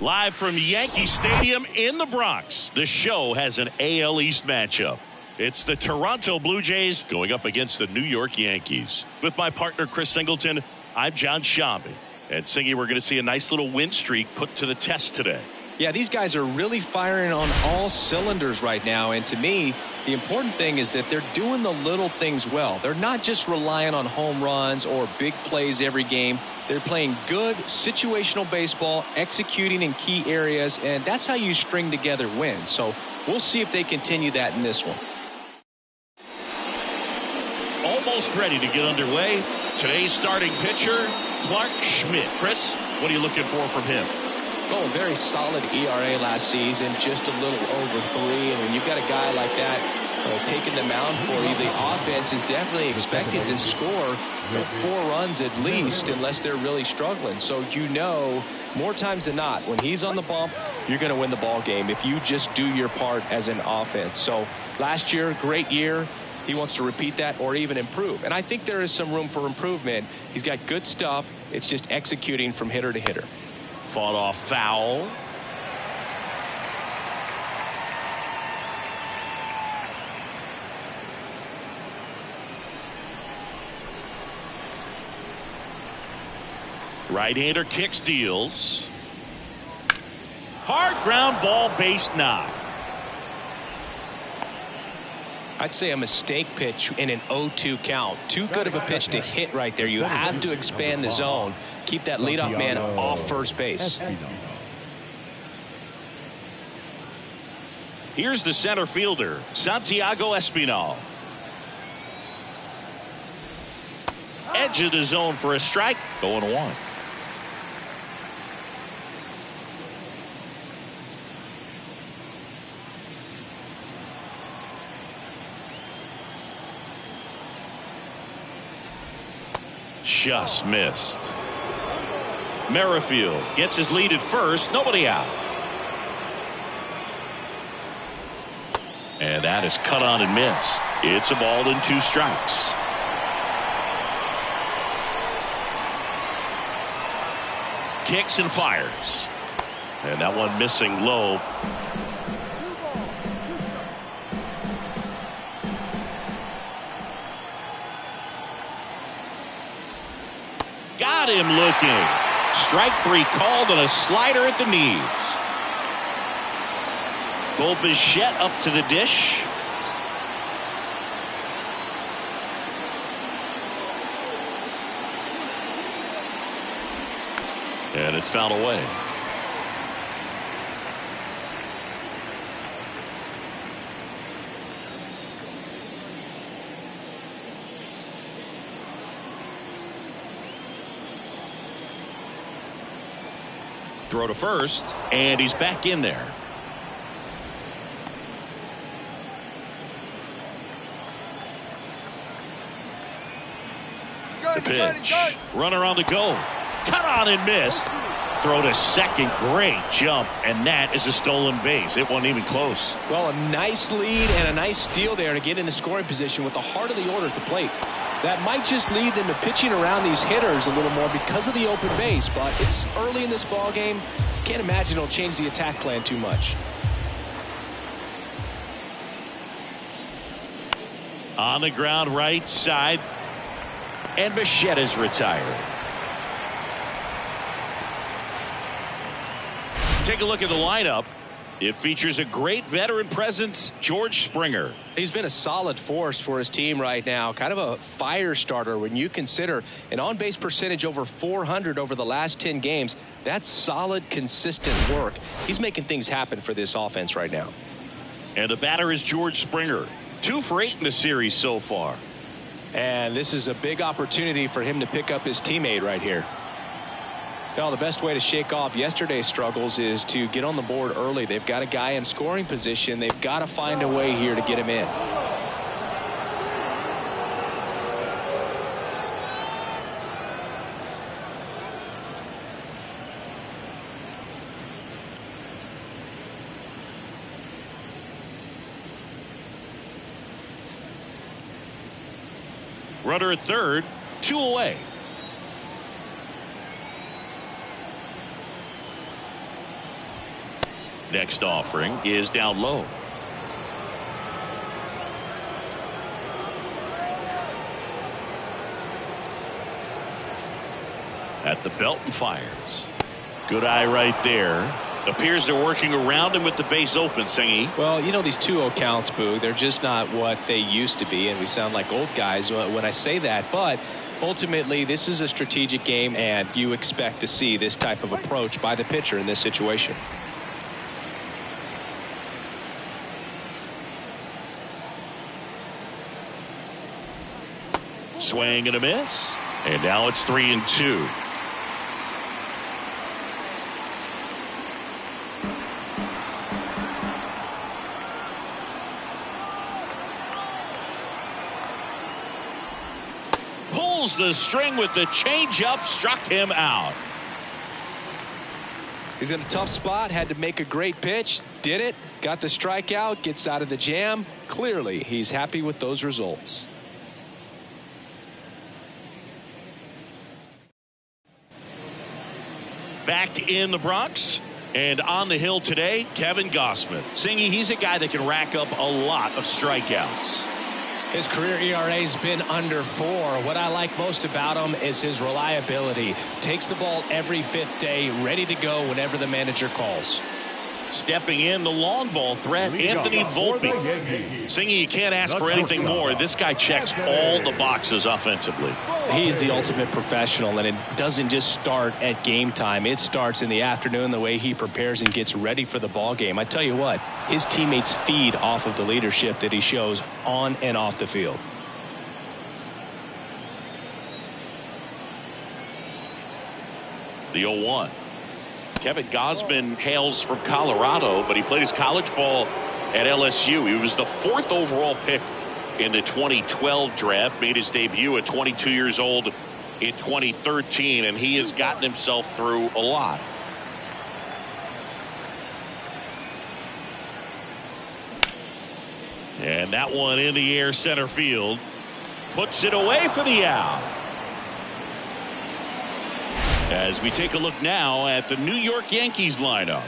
Live from Yankee Stadium in the Bronx, the show has an AL East matchup. It's the Toronto Blue Jays going up against the New York Yankees. With my partner, Chris Singleton, I'm John Shambi. And Singy, we're going to see a nice little win streak put to the test today. Yeah, these guys are really firing on all cylinders right now. And to me, the important thing is that they're doing the little things well. They're not just relying on home runs or big plays every game. They're playing good situational baseball, executing in key areas, and that's how you string together wins. So we'll see if they continue that in this one. Almost ready to get underway. Today's starting pitcher, Clark Schmidt. Chris, what are you looking for from him? Oh, a very solid ERA last season, just a little over 3. And when you've got a guy like that taking the mound for you, the offense is definitely expected to score 4 runs at least, unless they're really struggling. So you know, more times than not, when he's on the bump, you're going to win the ball game if you just do your part as an offense. So last year, great year. He wants to repeat that or even improve. And I think there is some room for improvement. He's got good stuff. It's just executing from hitter to hitter. Fought off foul. Right-hander kicks, deals. Hard ground ball, base knock. I'd say a mistake pitch in an 0-2 count. Too good of a pitch to hit right there. You have to expand the zone. Keep that leadoff man off first base. Here's the center fielder, Santiago Espinal. Edge of the zone for a strike. 0-1. Just missed. Merrifield gets his lead at first. Nobody out. And that is cut on and missed. It's a ball and 2 strikes. Kicks and fires. And that one missing low. Got him looking. Strike 3 called on a slider at the knees. Bo Bichette up to the dish. And it's fouled away. Throw to first, and he's back in there. The pitch. Runner on the go. Cut on and missed. Throw to second. Great jump, and that is a stolen base. It wasn't even close. Well, a nice lead and a nice steal there to get into scoring position with the heart of the order at the plate. That might just lead them to pitching around these hitters a little more because of the open base, but it's early in this ball game. Can't imagine it'll change the attack plan too much. On the ground, right side, and Bichette is retired. Take a look at the lineup. It features a great veteran presence, George Springer. He's been a solid force for his team right now. Kind of a fire starter when you consider an on-base percentage over 400 over the last 10 games. That's solid, consistent work. He's making things happen for this offense right now. And the batter is George Springer. 2 for 8 in the series so far. And this is a big opportunity for him to pick up his teammate right here. Well, the best way to shake off yesterday's struggles is to get on the board early. They've got a guy in scoring position. They've got to find a way here to get him in. Runner at third, 2 away. Next offering is down low. At the belt and fires. Good eye right there. Appears they're working around him with the base open, Singy. Well, you know, these 2-0 counts, Boo, they're just not what they used to be, and we sound like old guys when I say that. But ultimately, this is a strategic game, and you expect to see this type of approach by the pitcher in this situation. Swing and a miss. And now it's 3-2. Pulls the string with the changeup, struck him out. He's in a tough spot, had to make a great pitch, did it, got the strikeout, gets out of the jam. Clearly, he's happy with those results. Back in the Bronx and on the hill today, Kevin Gausman. Singy, he's a guy that can rack up a lot of strikeouts. His career ERA's been under 4. What I like most about him is his reliability. Takes the ball every 5th day, ready to go whenever the manager calls. Stepping in, the long ball threat, Anthony Volpe. Singy, you can't ask for anything more. This guy checks all the boxes offensively. He's the ultimate professional, and it doesn't just start at game time. It starts in the afternoon, the way he prepares and gets ready for the ball game. I tell you what, his teammates feed off of the leadership that he shows on and off the field. The 0-1. Kevin Gausman hails from Colorado, but he played his college ball at LSU. He was the 4th overall pick in the 2012 draft, made his debut at 22 years old in 2013, and he has gotten himself through a lot. And that one in the air, center field. Puts it away for the out. As we take a look now at the New York Yankees lineup.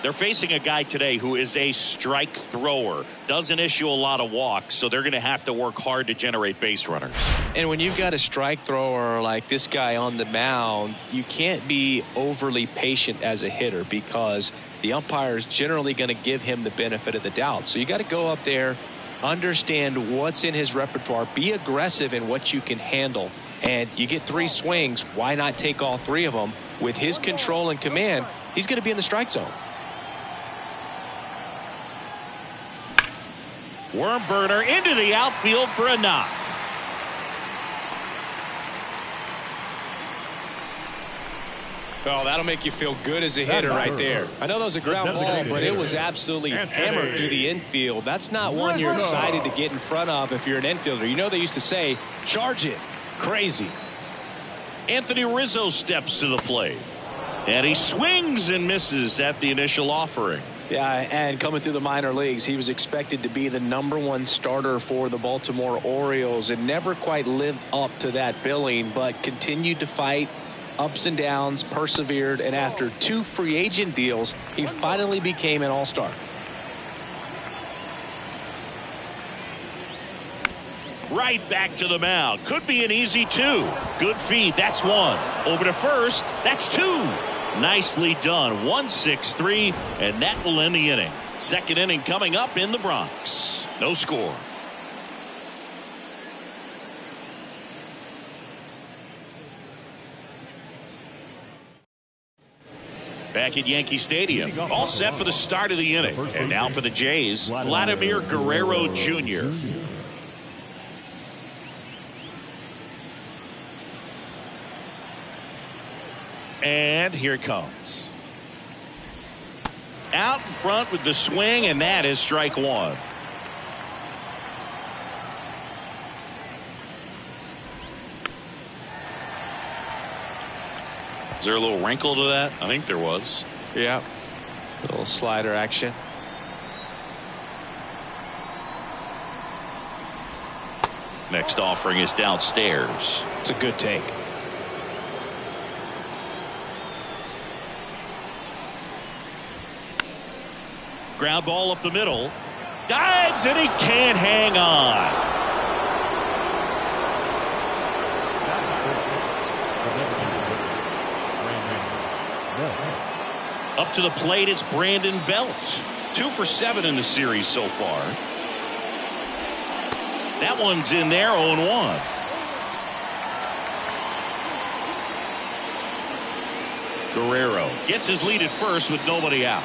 They're facing a guy today who is a strike thrower. Doesn't issue a lot of walks, so they're going to have to work hard to generate base runners. And when you've got a strike thrower like this guy on the mound, you can't be overly patient as a hitter because the umpire is generally going to give him the benefit of the doubt. So you got to go up there, understand what's in his repertoire, be aggressive in what you can handle. And you get 3 swings, why not take all 3 of them? With his control and command, he's going to be in the strike zone. Worm burner into the outfield for a knock. Oh, that'll make you feel good as a hitter right there. I know that was a ground ball, but it was absolutely hammered through the infield. That's not one you're excited to get in front of if you're an infielder. You know they used to say, charge it. Crazy. Anthony Rizzo steps to the plate. And he swings and misses at the initial offering. Yeah, and coming through the minor leagues, he was expected to be the #1 starter for the Baltimore Orioles and never quite lived up to that billing, but continued to fight ups and downs, persevered, and after 2 free agent deals, he finally became an all-star. Right back to the mound. Could be an easy 2. Good feed. That's 1. Over to first. That's 2. Nicely done. 1-6-3, and that will end the inning. Second inning coming up in the Bronx. No score. Back at Yankee Stadium. All set for the start of the inning. And now for the Jays, Vladimir Guerrero Jr. And here it comes. Out in front with the swing, and that is strike 1. Is there a little wrinkle to that? I think there was. Yeah. A little slider action. Next offering is downstairs. It's a good take. Ground ball up the middle. Dives, and he can't hang on. Up to the plate, it's Brandon Belt. 2 for 7 in the series so far. That one's in there, 0-1. Guerrero gets his lead at first with nobody out.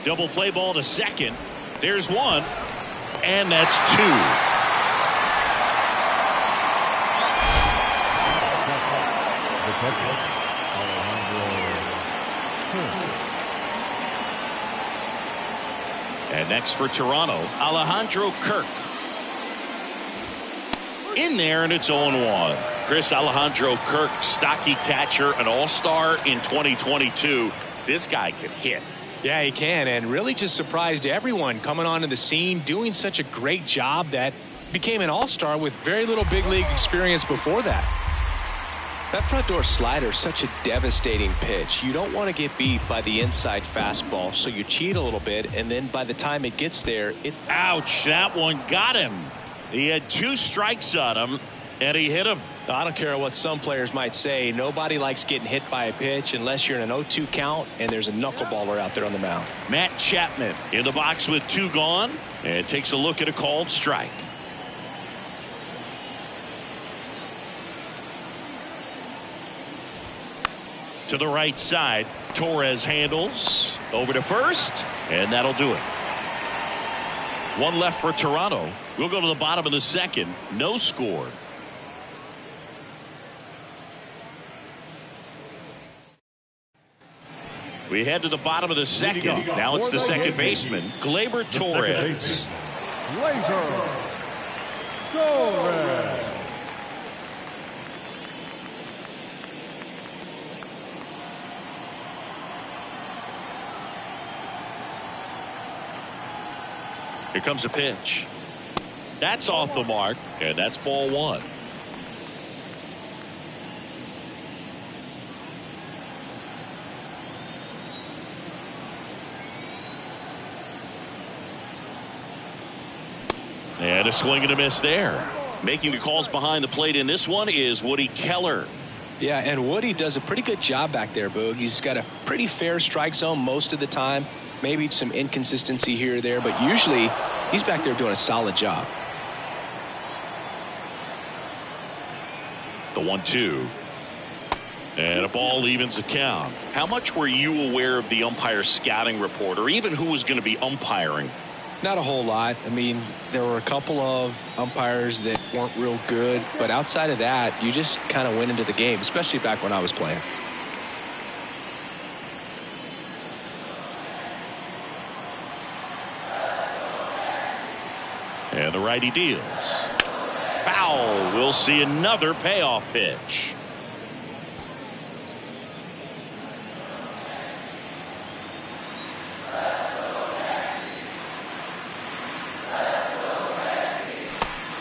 Double play ball to second. There's one, and that's 2. And next for Toronto, Alejandro Kirk. In there, and it's 0-1. Chris, Alejandro Kirk, stocky catcher, an all-star in 2022. This guy can hit. Yeah, he can, and really just surprised everyone coming onto the scene, doing such a great job that became an all-star with very little big league experience before that. That front door slider is such a devastating pitch. You don't want to get beat by the inside fastball, so you cheat a little bit, and then by the time it gets there, it's... Ouch, that one got him. He had 2 strikes on him, and he hit him. I don't care what some players might say. Nobody likes getting hit by a pitch unless you're in an 0-2 count and there's a knuckleballer out there on the mound. Matt Chapman in the box with 2 gone, and takes a look at a called strike. To the right side, Torres handles over to first, and that'll do it. 1 left for Toronto. We'll go to the bottom of the second. No score. We head to the bottom of the second. Now it's the second baseman, Gleyber Torres. Gleyber Torres. Here comes a pitch. That's off the mark, and that's ball 1. And a swing and a miss there. Making the calls behind the plate in this one is Woody Keller. Yeah, and Woody does a pretty good job back there, Boog. He's got a pretty fair strike zone most of the time. Maybe some inconsistency here or there, but usually he's back there doing a solid job. The 1-2. And a ball evens the count. How much were you aware of the umpire scouting report, or even who was going to be umpiring? Not a whole lot. I mean, there were a couple of umpires that weren't real good, but outside of that, you just kind of went into the game, especially back when I was playing. And the righty deals. Foul. We'll see another payoff pitch.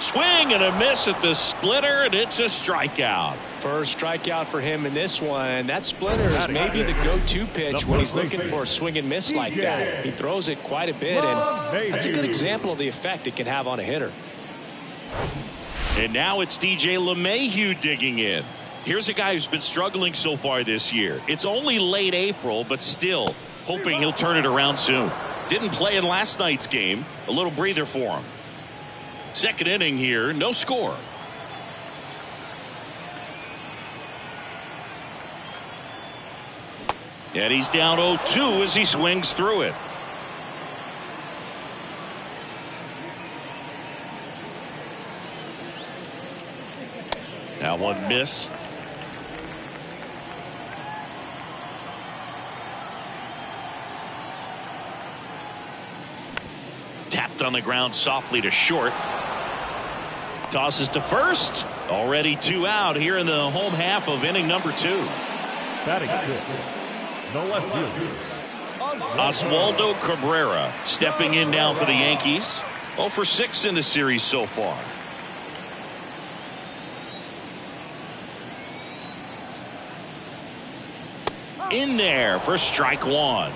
Swing and a miss at the splitter, and it's a strikeout. First strikeout for him in this one. That splitter is maybe the go-to pitch when he's looking for a swing and miss like that. He throws it quite a bit, and that's a good example of the effect it can have on a hitter. And now it's DJ LeMahieu digging in. Here's a guy who's been struggling so far this year. It's only late April, but still hoping he'll turn it around soon. Didn't play in last night's game. A little breather for him. Second inning here, no score. And he's down 0-2 as he swings through it. That one missed. Tapped on the ground softly to short. Tosses to first. Already 2 out here in the home half of inning number 2. Batting fifth. No left field. Oswaldo Cabrera stepping in now for the Yankees. 0 for 6 in the series so far. In there for strike one.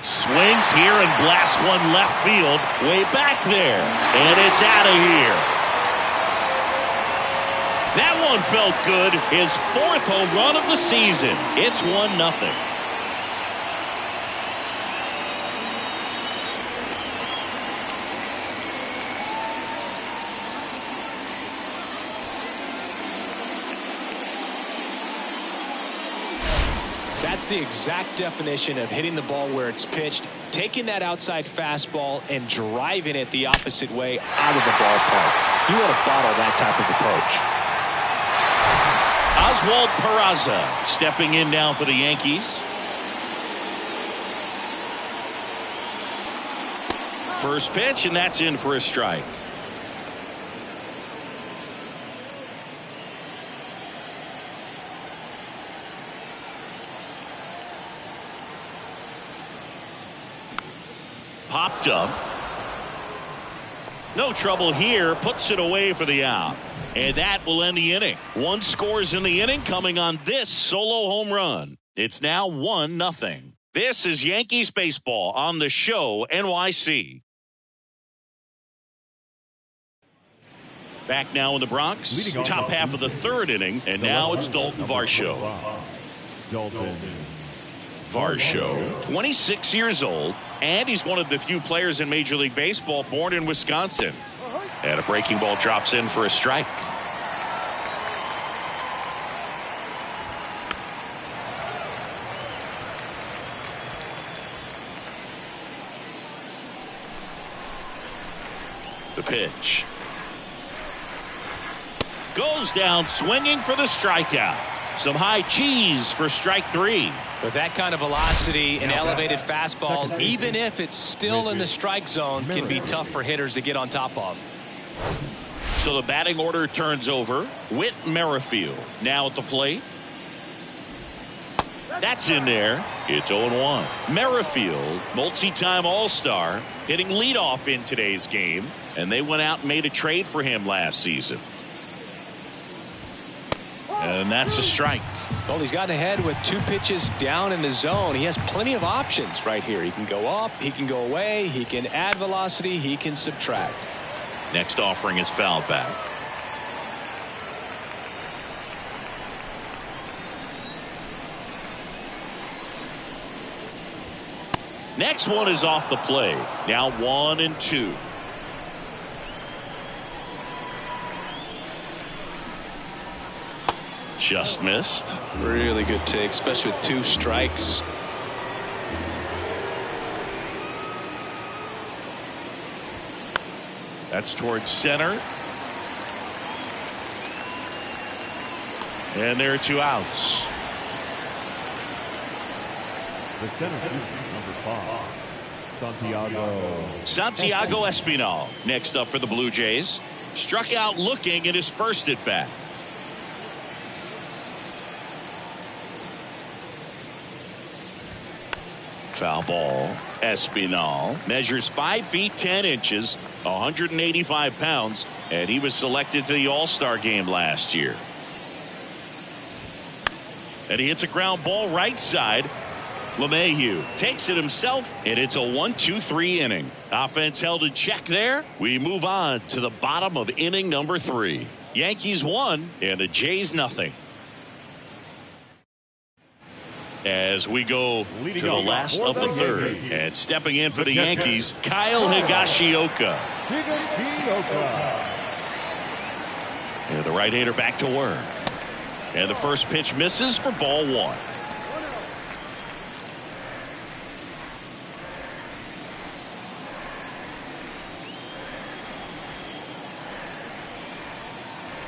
Swings here and blasts one left field, way back there, and it's out of here. That one felt good. His 4th home run of the season. It's 1-0. That's the exact definition of hitting the ball where it's pitched, taking that outside fastball and driving it the opposite way out of the ballpark. You want to bottle that type of approach. Oswald Peraza stepping in now for the Yankees. First pitch, and that's in for a strike. Popped up. No trouble here. Puts it away for the out. And that will end the inning. 1 scores in the inning coming on this solo home run. It's now 1-0. This is Yankees baseball on the show NYC. Back now in the Bronx. Top half of the 3rd inning. And now it's Dalton Varsho. Dalton Varsho, 26 years old, and he's one of the few players in Major League Baseball born in Wisconsin. And a breaking ball drops in for a strike. The pitch. Goes down swinging for the strikeout. Some high cheese for strike 3. With that kind of velocity and elevated fastball, even if it's still in the strike zone, can be tough for hitters to get on top of. So the batting order turns over. Whit Merrifield now at the plate. That's in there. It's 0-1. Merrifield, multi-time All-Star, hitting leadoff in today's game, and they went out and made a trade for him last season. And that's a strike. Well, he's gotten ahead with 2 pitches down in the zone. He has plenty of options right here. He can go up, he can go away, he can add velocity, he can subtract. Next offering is fouled back. Next one is off the plate. Now 1-2. Just missed. Really good take, especially with 2 strikes. That's towards center. And there are 2 outs. The center fielder, number 5, Santiago Espinal next up for the Blue Jays. Struck out looking in his first at bat. Foul ball. Espinal measures 5 feet 10 inches, 185 pounds, and he was selected to the All-Star game last year. And he hits a ground ball right side. LeMahieu takes it himself, and it's a 1-2-3 inning. Offense held in check there. We move on to the bottom of inning number 3. Yankees 1 and the Jays nothing. As we go to the last of the 3rd, and stepping in for the Yankees, Kyle Higashioka. And the right-hander back to work. And the first pitch misses for ball 1.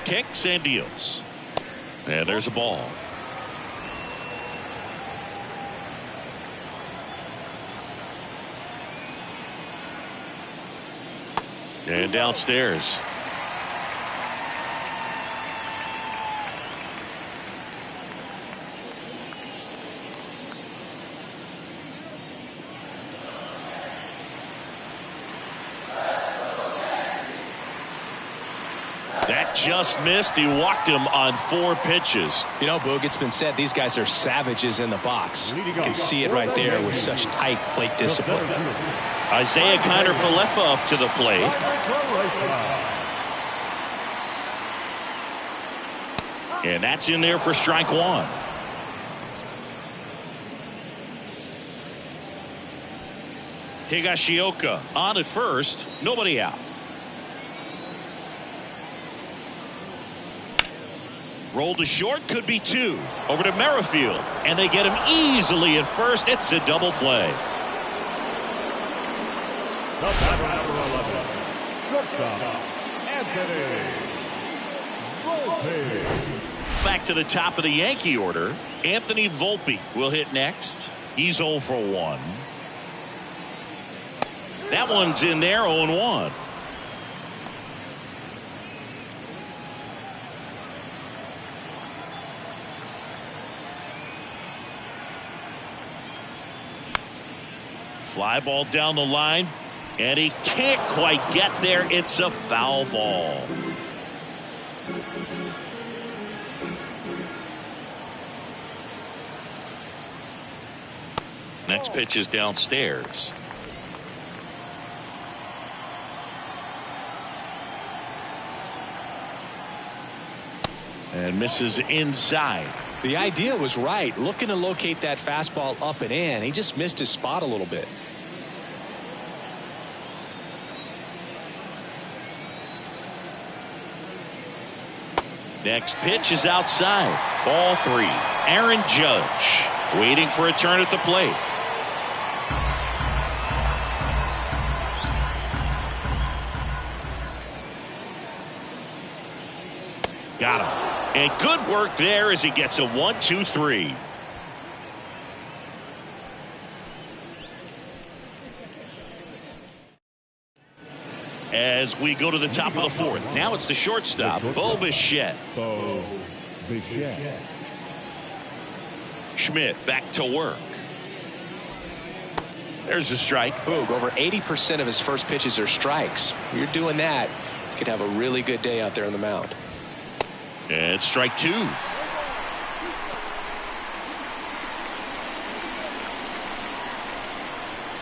Kicks and deals. And there's a ball. And downstairs. That just missed. He walked him on 4 pitches. You know, Boog, it's been said these guys are savages in the box. You can see it right there with such tight plate discipline. Isaiah Kiner-Falefa up to the plate. And that's in there for strike 1. Higashioka on at first. Nobody out. Roll to short, could be 2. Over to Merrifield, and they get him easily at first. It's a double play. Back to the top of the Yankee order. Anthony Volpe will hit next. He's 0 for 1. That one's in there, 0-1. Fly ball down the line, and he can't quite get there. It's a foul ball. Next pitch is downstairs. And misses inside. The idea was right. Looking to locate that fastball up and in. He just missed his spot a little bit. Next pitch is outside. Ball 3. Aaron Judge waiting for a turn at the plate. Got him. And good work there as he gets a 1-2-3. As we go to the top of the 4th. Now it's the shortstop, Bo Bichette. Schmidt back to work. There's a strike. Boog, over 80% of his first pitches are strikes. You're doing that, you could have a really good day out there on the mound. And strike 2.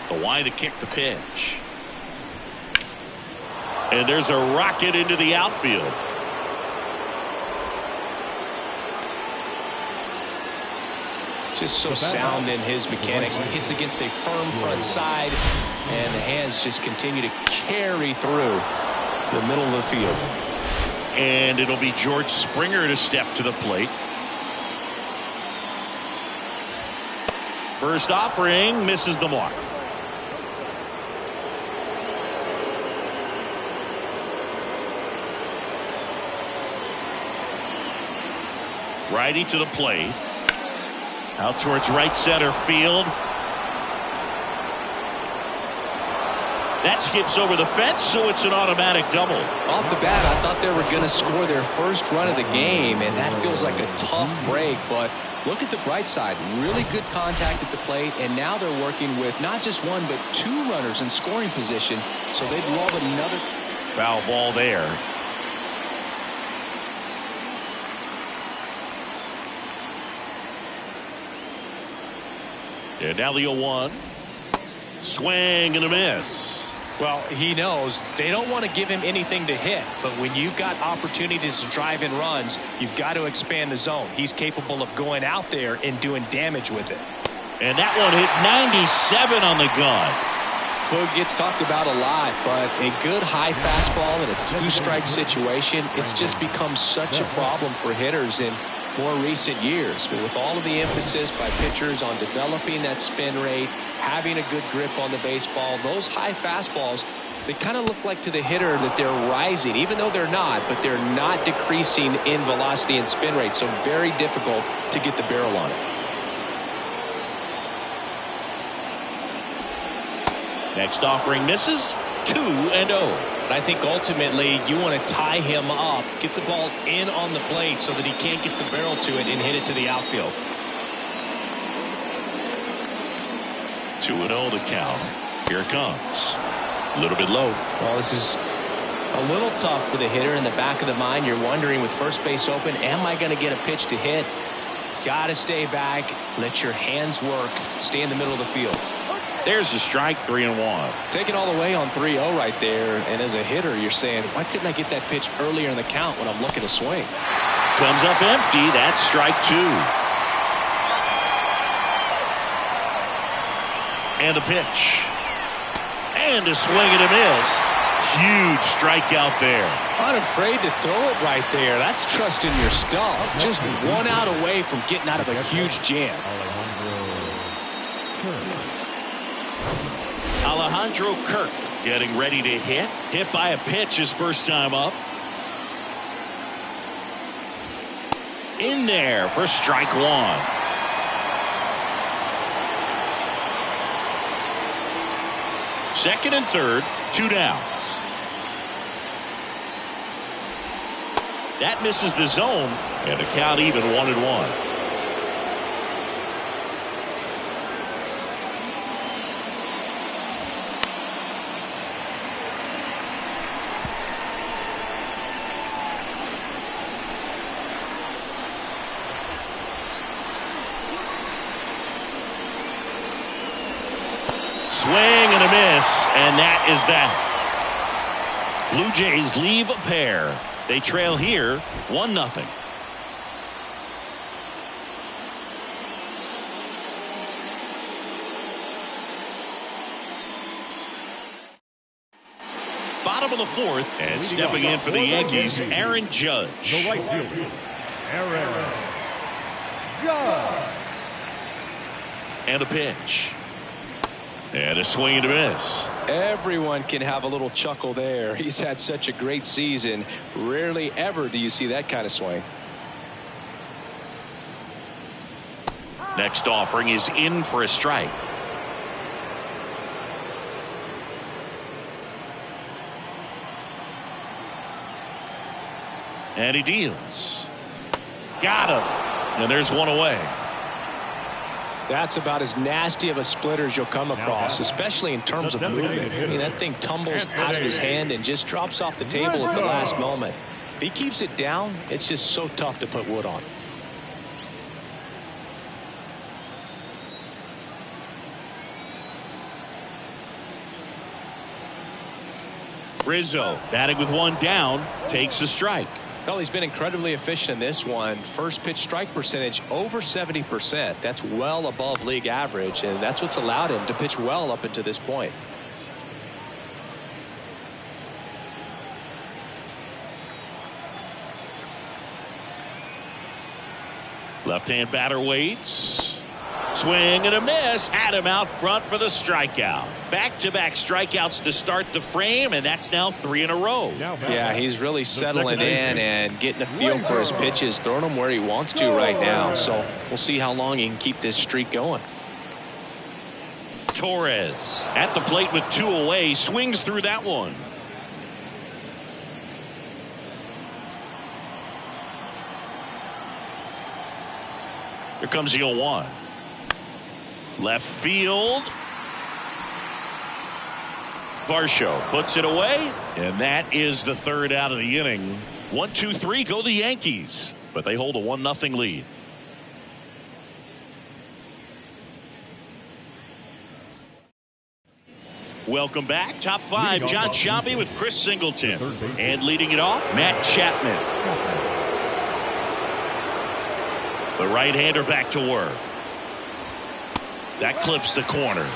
The wide to kick the pitch. And there's a rocket into the outfield. Just so sound in his mechanics. He hits against a firm front side, and the hands just continue to carry through the middle of the field. And it'll be George Springer to step to the plate. First offering misses the mark. Righty to the plate. Out towards right center field. That skips over the fence, so it's an automatic double. Off the bat, I thought they were going to score their first run of the game, and that feels like a tough break. But look at the bright side. Really good contact at the plate, and now they're working with not just 1, but 2 runners in scoring position. So they'd love another. Foul ball there. And now the 0-1. Swing and a miss. Well, he knows they don't want to give him anything to hit, but when you've got opportunities to drive in runs, you've got to expand the zone. He's capable of going out there and doing damage with it. And that one hit 97 on the gun. Boog gets talked about a lot, but a good high fastball in a 2-strike situation, it's just become such a problem for hitters in more recent years. But with all of the emphasis by pitchers on developing that spin rate, having a good grip on the baseball, those high fastballs, they kind of look like to the hitter that they're rising, even though they're not, but they're not decreasing in velocity and spin rate. So very difficult to get the barrel on it. Next offering misses. 2-0. But I think ultimately you want to tie him up, get the ball in on the plate so that he can't get the barrel to it and hit it to the outfield. 2-0 to count. Here it comes. A little bit low. Well, this is A little tough for the hitter. In the back of the mind, you're wondering, with first base open, am I going to get a pitch to hit? Got to stay back, let your hands work, stay in the middle of the field. There's a strike, 3-1. Taking all the way on 3-0 right there, and as a hitter, you're saying, why couldn't I get that pitch earlier in the count when I'm looking to swing? Comes up empty. That's strike 2. And a pitch. And a swing and a miss. Huge strikeout there. Unafraid to throw it right there. That's trusting your stuff. Just one out away from getting out of a huge jam. Alejandro Kirk getting ready to hit. Hit by a pitch his first time up. In there for strike 1. Second and third, 2 down. That misses the zone, and a count even 1-1. Swing and a miss, and that is that. Blue Jays leave a pair. They trail here 1-0. Bottom of the fourth, and stepping in for the Yankees, Aaron Judge. The right fielder, Aaron Judge. And a pitch. And a swing and a miss. Everyone can have a little chuckle there. He's had such a great season. Rarely ever do you see that kind of swing. Next offering is in for a strike. And he deals. Got him. And there's one away. That's about as nasty of a splitter as you'll come across, especially in terms of movement. I mean, that thing tumbles out of his hand and just drops off the table at the last moment. If he keeps it down, it's just so tough to put wood on. Rizzo batting with 1 down, takes a strike. Well, he's been incredibly efficient in this one. First pitch strike percentage over 70%. That's well above league average, and that's what's allowed him to pitch well up until this point. Left-hand batter waits. Swing and a miss. Had him out front for the strikeout. Back-to-back strikeouts to start the frame, and that's now 3 in a row. Yeah, he's really settling in and getting a feel for his pitches, throwing them where he wants to right now. So we'll see how long he can keep this streak going. Torres at the plate with 2 away, swings through that one. Here comes the 0-1. Left field. Varsho puts it away, and that is the 3rd out of the inning. 1-2-3 go the Yankees, but they hold a 1-0 lead. Welcome back. Top 5, John Sciambi with Chris Singleton, and leading it off, Matt Chapman. The right-hander back to work. That clips the corner.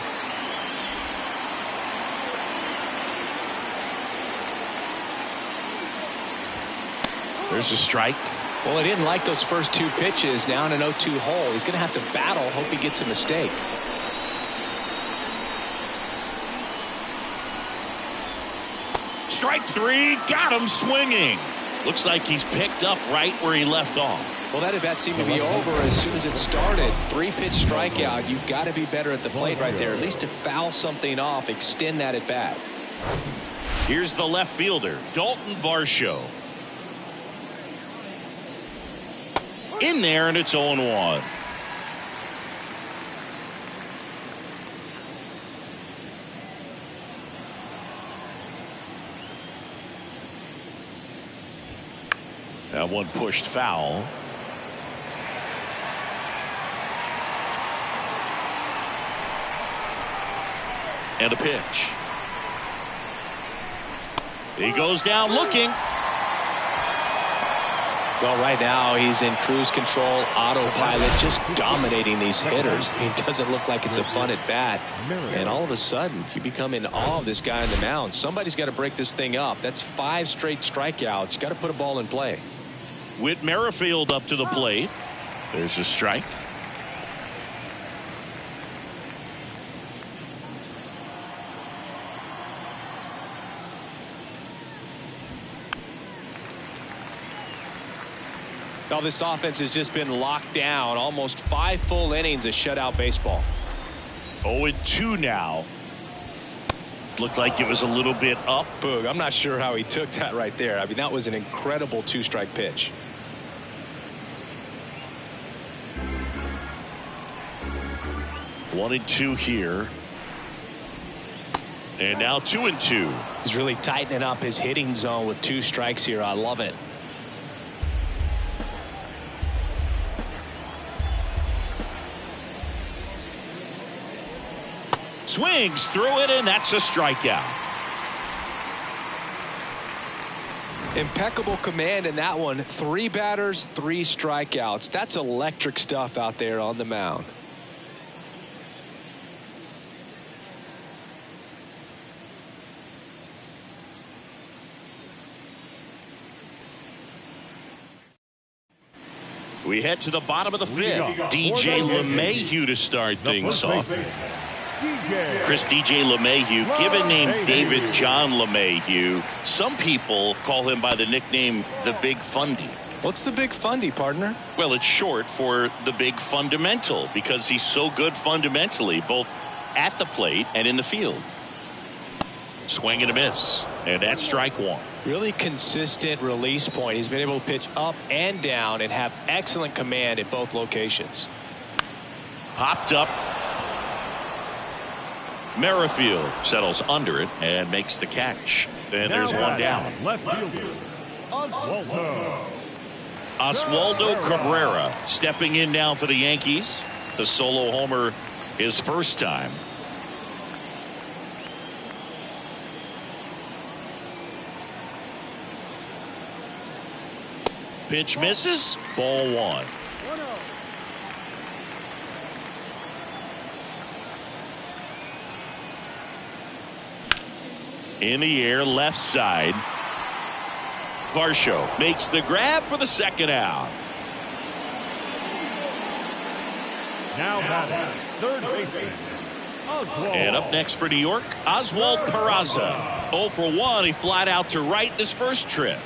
There's a strike. Well, he didn't like those first 2 pitches. Now in an 0-2 hole, he's going to have to battle. Hope he gets a mistake. Strike 3, got him swinging. Looks like he's picked up right where he left off. Well, that at bat seemed to be over as soon as it started. 3-pitch strikeout. You've got to be better at the plate right there, at least to foul something off, extend that at bat. Here's the left fielder, Dalton Varsho. In there, and it's 0-1. That one pushed foul. And a pitch. He goes down looking. Well, right now he's in cruise control, autopilot, just dominating these hitters. It doesn't look like it's a fun at bat. And all of a sudden, you become in awe of this guy on the mound. Somebody's got to break this thing up. That's 5 straight strikeouts. Got to put a ball in play. Whit Merrifield up to the plate. There's a strike. Now this offense has just been locked down. Almost 5 full innings of shutout baseball. 0-2 now. Looked like it was a little bit up. Boog, I'm not sure how he took that right there. I mean, that was an incredible 2-strike pitch. One and two here. And now 2-2. He's really tightening up his hitting zone with 2 strikes here. I love it. Swings through it, and that's a strikeout. Impeccable command in that one. 3 batters, 3 strikeouts. That's electric stuff out there on the mound. We head to the bottom of the 5th. DJ LeMahieu to start things off. Chris DJ LeMahieu, given name David John LeMahieu. Some people call him by the nickname the Big Fundy. What's the Big Fundy, partner? Well, it's short for the Big Fundamental because he's so good fundamentally, both at the plate and in the field. Swing and a miss, and that's strike 1. Really consistent release point. He's been able to pitch up and down and have excellent command at both locations. Popped up. Merrifield settles under it and makes the catch. And there's one down. Left fielder, Oswaldo Cabrera stepping in now for the Yankees. The solo homer his first time. Pitch misses. Ball 1. In the air, left side. Varsho makes the grab for the second out. Now batting, third baseman, Oswald. And up next for New York, Oswald Peraza. 0 for 1. He flied out to right in his first trip.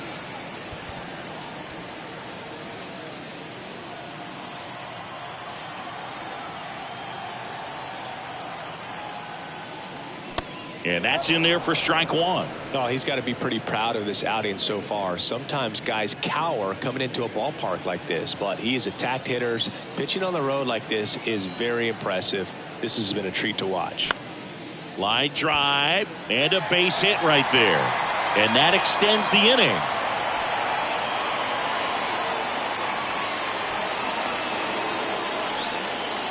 And that's in there for strike 1. Oh, he's got to be pretty proud of this outing so far. Sometimes guys cower coming into a ballpark like this, but he's attacked hitters. Pitching on the road like this is very impressive. This has been a treat to watch. Line drive and a base hit right there. And that extends the inning.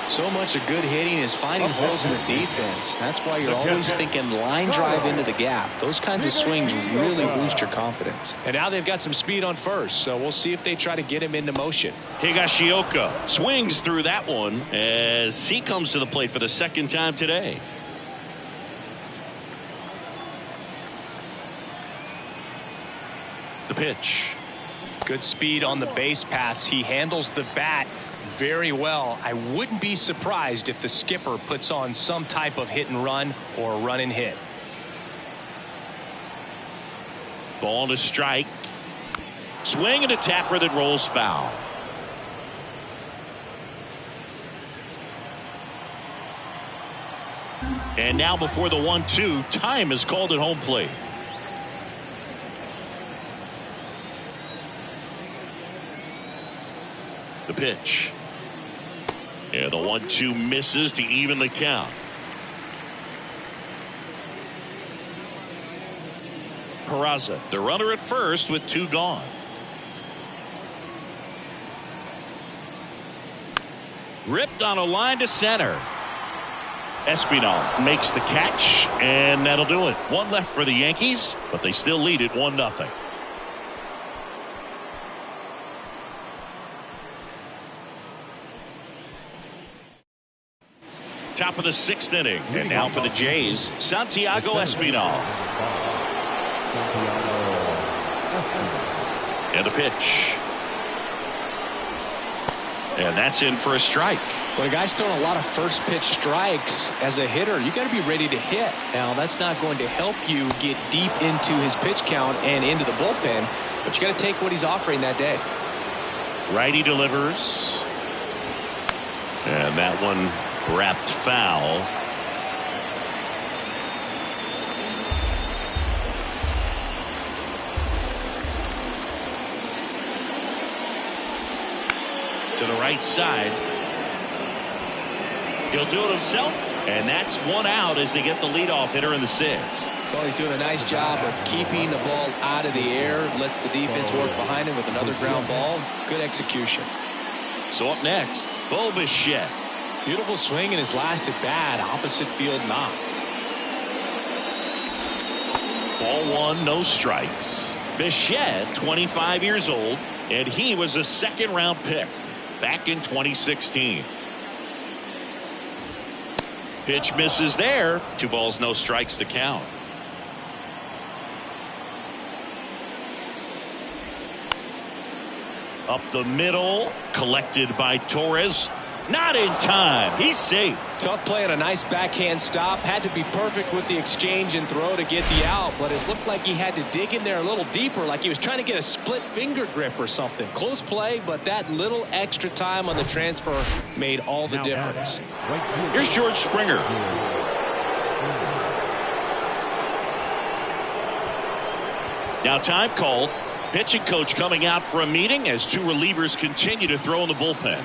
So much of good hitting is finding holes in the defense. That's why you're always thinking line drive into the gap. Those kinds of swings really boost your confidence. And now they've got some speed on first, so we'll see if they try to get him into motion. Higashioka swings through that one as he comes to the plate for the second time today. The pitch. Good speed on the base pass. He handles the bat very well. I wouldn't be surprised if the skipper puts on some type of hit and run or run and hit. Ball to strike. Swing and a tapper that rolls foul. And now before the 1-2, time is called at home plate. The pitch. Yeah, the 1-2 misses to even the count. Peraza, the runner at first with 2 gone. Ripped on a line to center. Espinal makes the catch, and that'll do it. One left for the Yankees, but they still lead it 1-0. Top of the 6th inning, and now for the Jays, Santiago Espinal. And a pitch. And that's in for a strike. When a guy's throwing a lot of first pitch strikes as a hitter, you got to be ready to hit. Now, that's not going to help you get deep into his pitch count and into the bullpen, but you got to take what he's offering that day. Righty delivers. And that one wrapped foul. To the right side. He'll do it himself, and that's one out as they get the leadoff hitter in the 6th. Well, he's doing a nice job of keeping the ball out of the air, lets the defense work behind him with another ground ball. Good execution. So up next, Bo Bichette. Beautiful swing in his last at bat, opposite field knock. Ball 1, no strikes. Bichette, 25 years old, and he was a 2nd-round pick back in 2016. Pitch misses there. 2 balls, no strikes to count. Up the middle, collected by Torres. Not in time. He's safe. Tough play on a nice backhand stop. Had to be perfect with the exchange and throw to get the out, but it looked like he had to dig in there a little deeper, like he was trying to get a split finger grip or something. Close play, but that little extra time on the transfer made all the difference. Here's George Springer. Now time called. Pitching coach coming out for a meeting as 2 relievers continue to throw in the bullpen.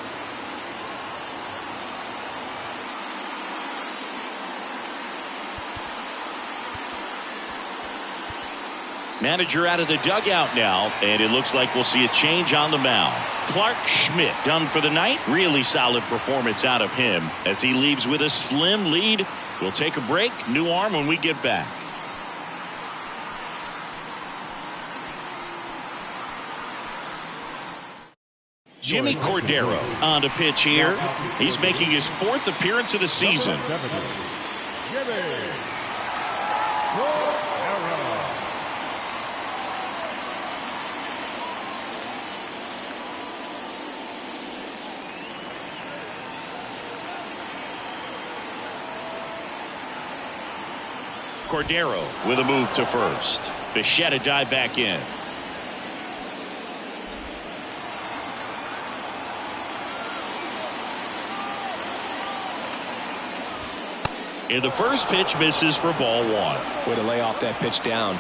Manager out of the dugout now, and it looks like we'll see a change on the mound. Clark Schmidt done for the night. Really solid performance out of him as he leaves with a slim lead. We'll take a break. New arm when we get back. Jimmy Cordero on to pitch here. He's making his 4th appearance of the season. Cordero with a move to first. Bichette dive back in. And the first pitch misses for ball 1. Way to lay off that pitch down.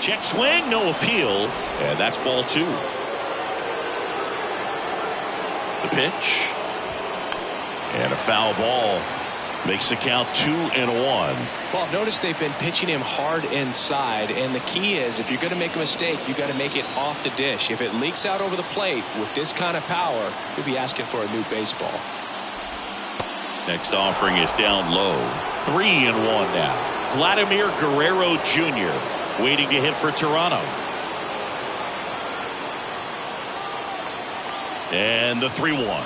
Check swing, no appeal, and that's ball 2. The pitch. And a foul ball makes the count 2-1. Well, notice they've been pitching him hard inside, and the key is if you're going to make a mistake, you got to make it off the dish. If it leaks out over the plate with this kind of power, you'll be asking for a new baseball. Next offering is down low. 3-1 now. Vladimir Guerrero Jr. waiting to hit for Toronto. And the 3-1.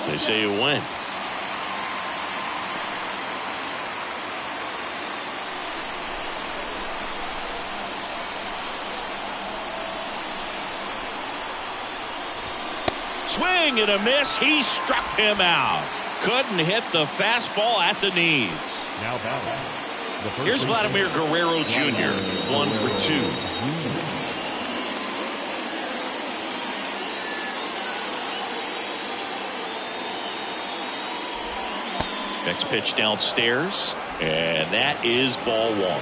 They say it went. Swing and a miss. He struck him out. Couldn't hit the fastball at the knees. Now batting. Here's Vladimir Guerrero Jr. 1 for 2. Next pitch downstairs, and that is ball 1.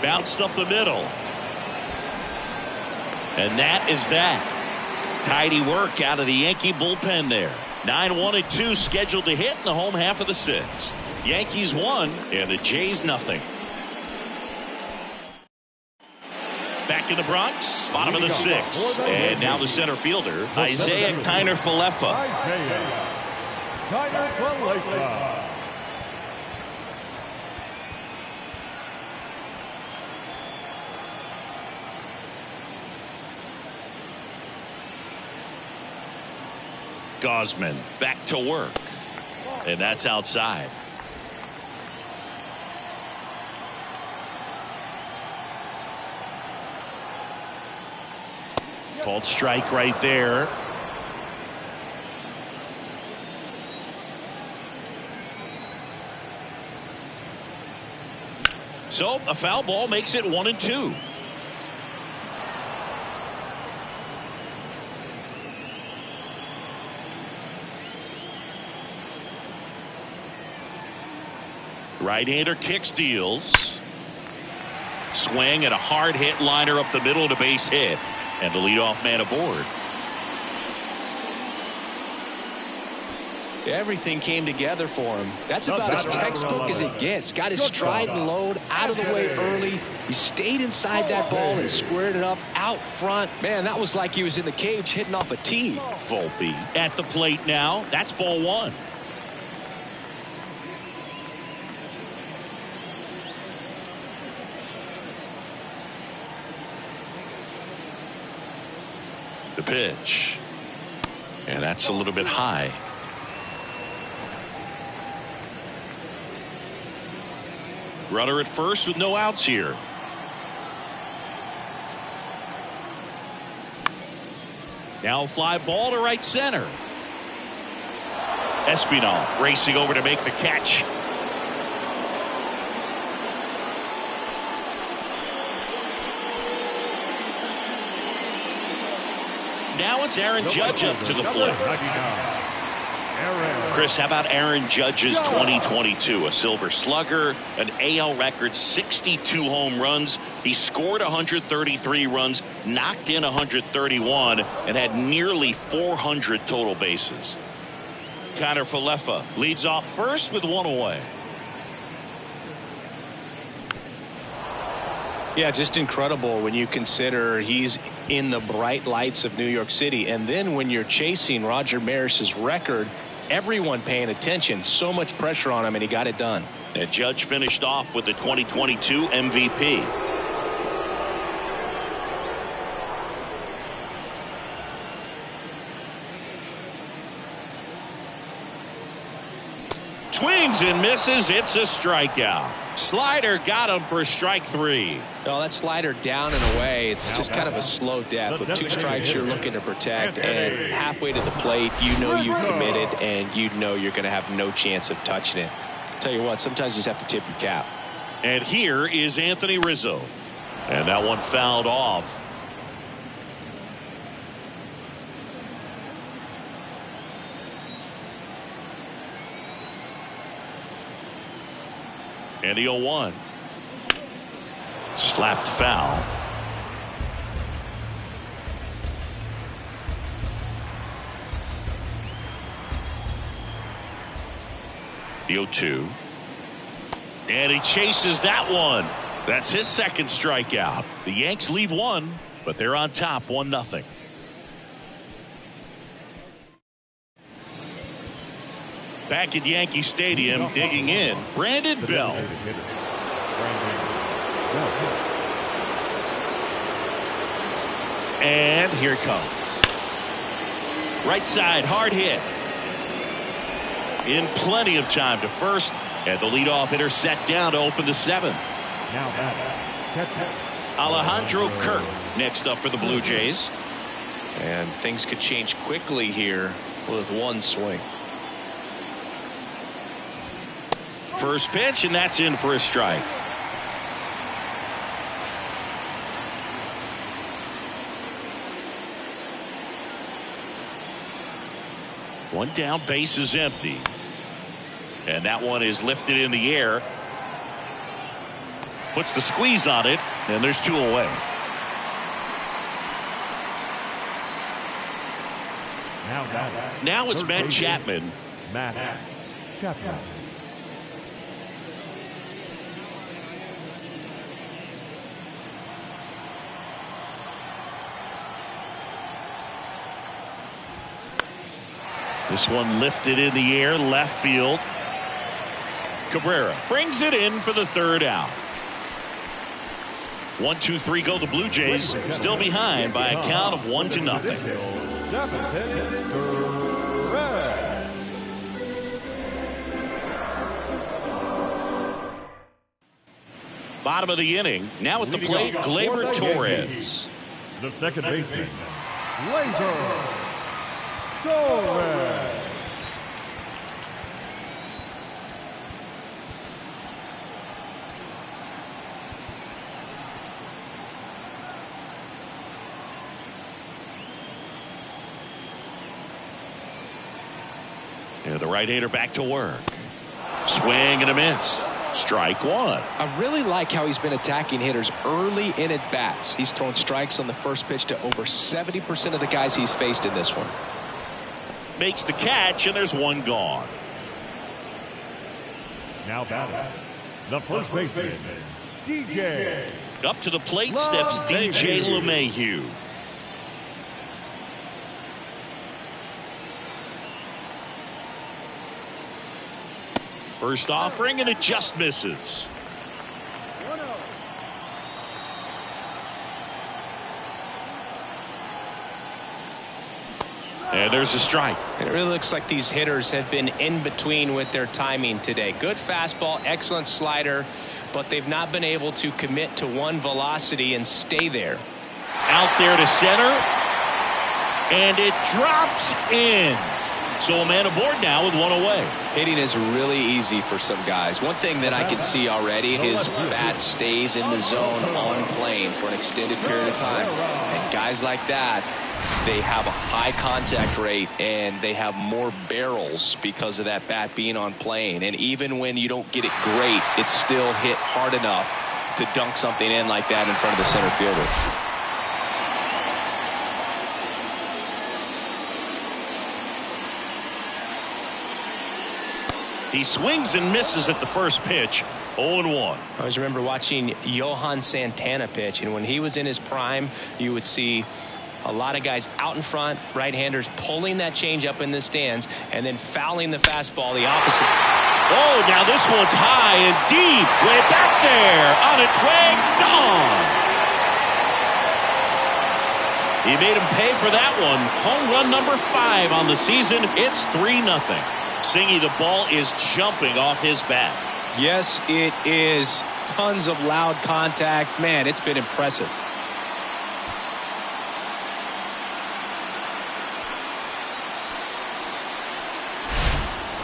Bounced up the middle. And that is that. Tidy work out of the Yankee bullpen there. 9-1-2 scheduled to hit in the home half of the 6th. Yankees 1 and the Jays nothing. Back in the Bronx, bottom of the sixth. And now the center fielder, Isaiah Kiner-Falefa. Gosman back to work. And that's outside. Called strike right there. So a foul ball makes it 1-2. Right-hander kicks, deals. Swing and a hard hit liner up the middle and a base hit. And the leadoff man aboard. Everything came together for him. That's about as textbook as it gets. Got his stride and load out of the way early. He stayed inside that ball and squared it up out front. Man, that was like he was in the cage hitting off a tee. Volpe at the plate now. That's ball one. The pitch. And that's a little bit high. Runner at first with no outs here. Now fly ball to right center. Espinal racing over to make the catch. Now it's Aaron Judge up to the plate. Chris, how about Aaron Judge's 2022? A silver slugger, an AL record 62 home runs. He scored 133 runs, knocked in 131, and had nearly 400 total bases. Kiner-Falefa leads off first with one away. Yeah, just incredible when you consider he's in the bright lights of New York City. And then when you're chasing Roger Maris's record, everyone paying attention, so much pressure on him, and he got it done. And Judge finished off with the 2022 MVP. Swings and misses. It's a strikeout. Slider got him for strike three. No, that slider down and away. It's just kind of a slow death. With two strikes, you're looking to protect. And halfway to the plate, you know you've committed, and you know you're going to have no chance of touching it. Tell you what, sometimes you just have to tip your cap. And here is Anthony Rizzo. And that one fouled off. And the 0-1. Slapped foul. The 0-2. And he chases that one. That's his second strikeout. The Yanks lead one, but they're on top 1-0. Back at Yankee Stadium, digging in, Brandon Bell. And here it comes. Right side, hard hit. In plenty of time to first, and the leadoff hitter set down to open the 7th. Alejandro Kirk next up for the Blue Jays. And things could change quickly here with one swing. First pitch, and that's in for a strike. One down, base is empty. And that one is lifted in the air. Puts the squeeze on it, and there's 2 away. Now it's Matt Chapman. Matt Chapman. This one lifted in the air, left field. Cabrera brings it in for the third out. 1-2-3 go the Blue Jays, still behind by a count of 1-0. Bottom of the inning. Now at the plate, Gleyber Torres. The second baseman, Gleyber Torres. Yeah, the right-hander back to work. Swing and a miss. Strike one. I really like how he's been attacking hitters early in at bats. He's thrown strikes on the first pitch to over 70% of the guys he's faced in this one. Makes the catch, and there's one gone. Now batting, the first baseman, DJ. Up to the plate steps DJ LeMahieu. First offering, and it just misses. And there's a strike. And it really looks like these hitters have been in between with their timing today. Good fastball, excellent slider, but they've not been able to commit to one velocity and stay there. Out there to center, and it drops in. So a man aboard now with one away. Hitting is really easy for some guys. One thing that I can see already, his bat stays in the zone on plane for an extended period of time. And guys like that, they have a high contact rate and they have more barrels because of that bat being on plane. And even when you don't get it great, it's still hit hard enough to dunk something in like that in front of the center fielder. He swings and misses at the first pitch. 0-1. I always remember watching Johan Santana pitch, and when he was in his prime, you would see a lot of guys out in front, right-handers pulling that change up in the stands and then fouling the fastball the opposite. Oh, now this one's high and deep, way back there, on its way, gone. He made him pay for that one. Home run number 5 on the season. It's 3-0. Singy, the ball is jumping off his bat. Yes, it is. Tons of loud contact. Man, it's been impressive.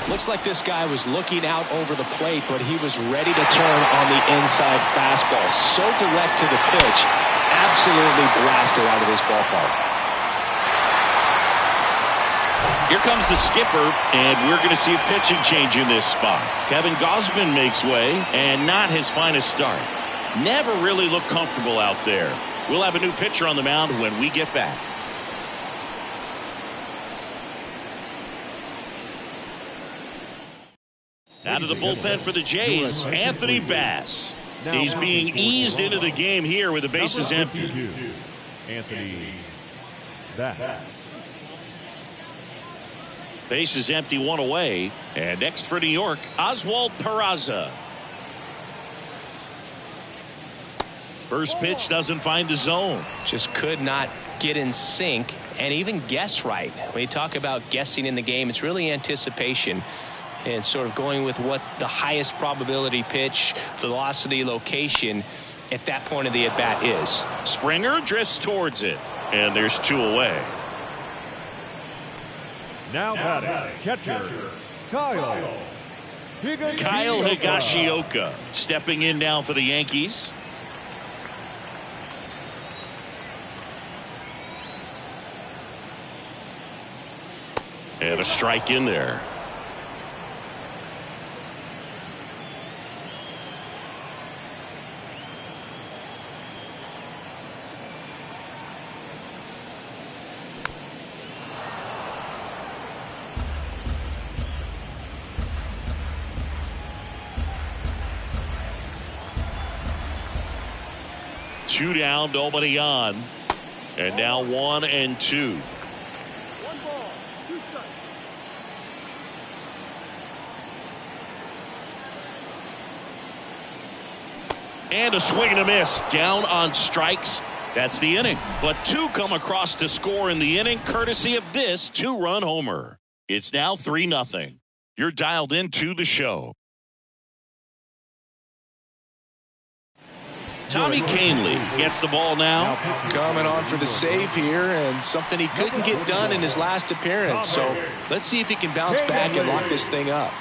Looks like this guy was looking out over the plate, but he was ready to turn on the inside fastball. So direct to the pitch. Absolutely blasted out of this ballpark. Here comes the skipper, and we're going to see a pitching change in this spot. Kevin Gausman makes way, and not his finest start. Never really looked comfortable out there. We'll have a new pitcher on the mound when we get back. Out of the bullpen for the Jays, Anthony Bass. He's being eased into the game here with the bases empty. Anthony Bass. Bases empty, one away. And next for New York, Oswald Peraza. First pitch doesn't find the zone. Just could not get in sync and even guess right. When you talk about guessing in the game, it's really anticipation and sort of going with what the highest probability pitch, velocity, location at that point of the at-bat is. Springer drifts towards it, and there's 2 away. Now batting, catcher, Kyle Higashioka stepping in now for the Yankees. And a strike in there. Two down, nobody on. And now 1-2. And a swing and a miss. Down on strikes. That's the inning. But 2 come across to score in the inning, courtesy of this 2-run homer. It's now 3-0. You're dialed into the show. Tommy Canley gets the ball now. Coming on for the save here, and something he couldn't get done in his last appearance. So let's see if he can bounce back and lock this thing up.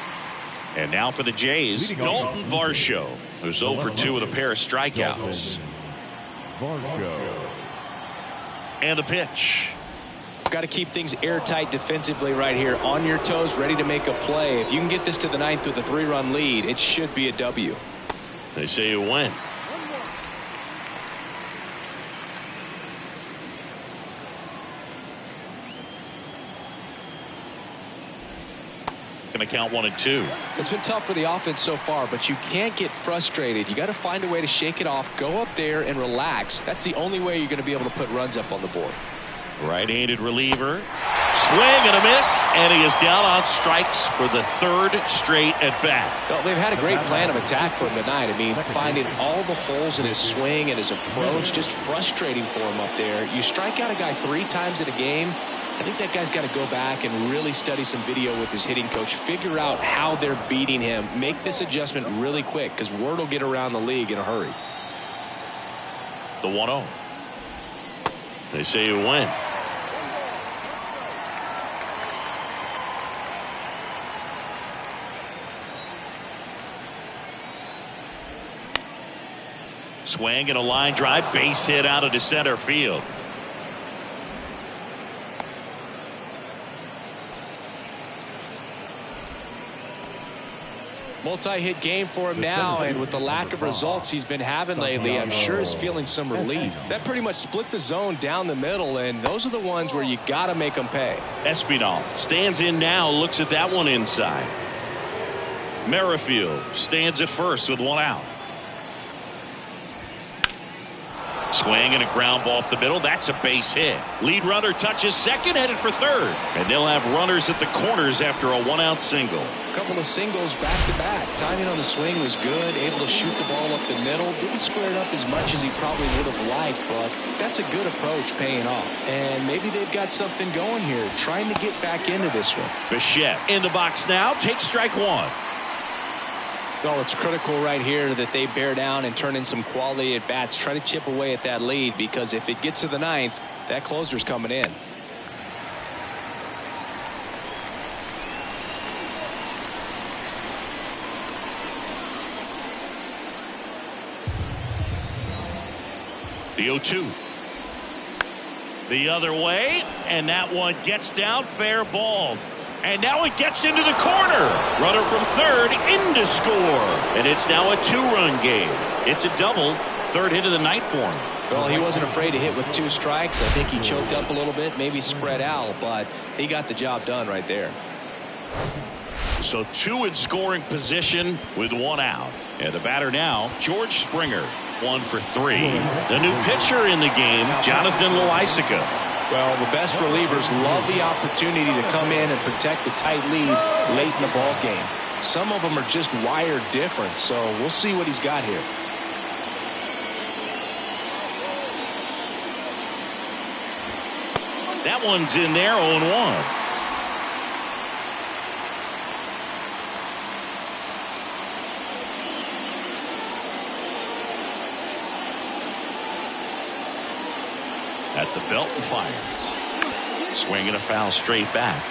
And now for the Jays, Dalton Varsho, who's 0 for 2 with a pair of strikeouts. And the pitch. Got to keep things airtight defensively right here. On your toes, ready to make a play. If you can get this to the 9th with a 3-run lead, it should be a W. They say you win. Going to count 1 and 2. It's been tough for the offense so far, but you can't get frustrated. You got to find a way to shake it off, go up there and relax. That's the only way you're going to be able to put runs up on the board. Right-handed reliever. Swing and a miss, and he is down on strikes for the 3rd straight at bat. Well, they've had a great plan of attack for him tonight. I mean, finding all the holes in his swing and his approach, just frustrating for him up there. You strike out a guy 3 times in a game, I think that guy's got to go back and really study some video with his hitting coach, figure out how they're beating him, make this adjustment really quick, because word will get around the league in a hurry. The 1-0. They say you win. Swing and a line drive, base hit out into center field. Multi-hit game for him now, and with the lack of results he's been having lately, I'm sure he's feeling some relief. That pretty much split the zone down the middle, and those are the ones where you got to make them pay. Espinal stands in now, looks at that one inside. Merrifield stands at first with 1 out. Swing and a ground ball up the middle. That's a base hit. Lead runner touches second, headed for third. And they'll have runners at the corners after a 1-out single. A couple of singles back to back. Timing on the swing was good. Able to shoot the ball up the middle. Didn't square it up as much as he probably would have liked, but that's a good approach paying off. And maybe they've got something going here, trying to get back into this one. Bichette in the box now. Takes strike 1. Well, it's critical right here that they bear down and turn in some quality at bats. Try to chip away at that lead, because if it gets to the 9th, that closer's coming in. The 0-2. The other way, and that one gets down, fair ball. And now it gets into the corner. Runner from third in to score. And it's now a 2-run game. It's a double. 3rd hit of the night for him. Well, he wasn't afraid to hit with 2 strikes. I think he choked up a little bit, maybe spread out, but he got the job done right there. So 2 in scoring position with 1 out. And the batter now, George Springer, 1 for 3. The new pitcher in the game, Jonathan Loaisiga. Well, the best relievers love the opportunity to come in and protect a tight lead late in the ball game. Some of them are just wired different, so we'll see what he's got here. That one's in there, 0-1. At the belt and fires. Swing and a foul straight back.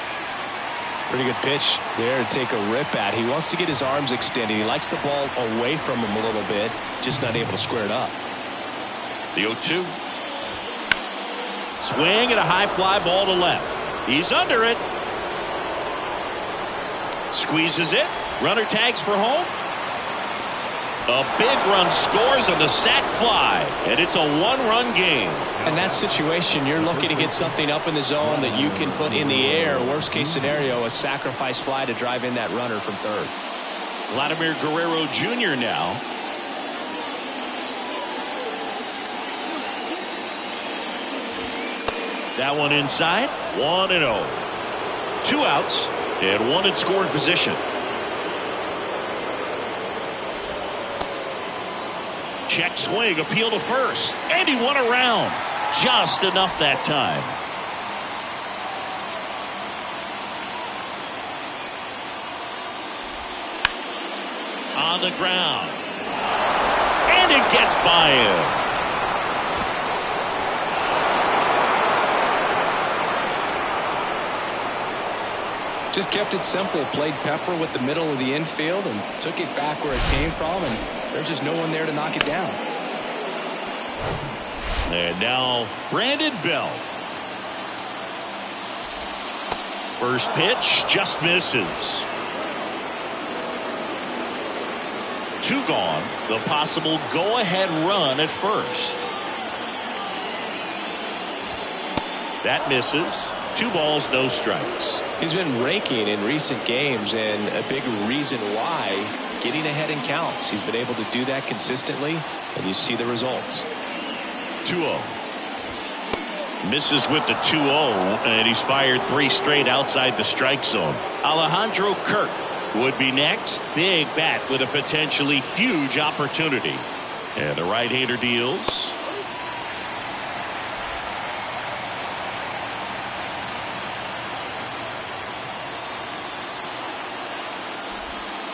Pretty good pitch there to take a rip at. He wants to get his arms extended. He likes the ball away from him a little bit, just not able to square it up. The 0-2. Swing and a high fly ball to left. He's under it. Squeezes it. Runner tags for home. A big run scores on the sac fly, and it's a 1-run game. In that situation, you're looking to get something up in the zone that you can put in the air. Worst case scenario, a sacrifice fly to drive in that runner from third. Vladimir Guerrero Jr. now. That one inside, 1-0. 2 outs and 1 in scoring position. Check swing, appeal to first, and he won around. Just enough that time. On the ground. And it gets by him. Just kept it simple. Played pepper with the middle of the infield and took it back where it came from, and there's just no one there to knock it down. And now Brandon Belt. First pitch just misses. 2 gone. The possible go-ahead run at first. That misses. 2 balls, no strikes. He's been raking in recent games, and a big reason why, getting ahead in counts. He's been able to do that consistently, and you see the results. 2-0. Misses with the 2-0, and he's fired 3 straight outside the strike zone. Alejandro Kirk would be next. Big bat with a potentially huge opportunity. And the right-hander deals.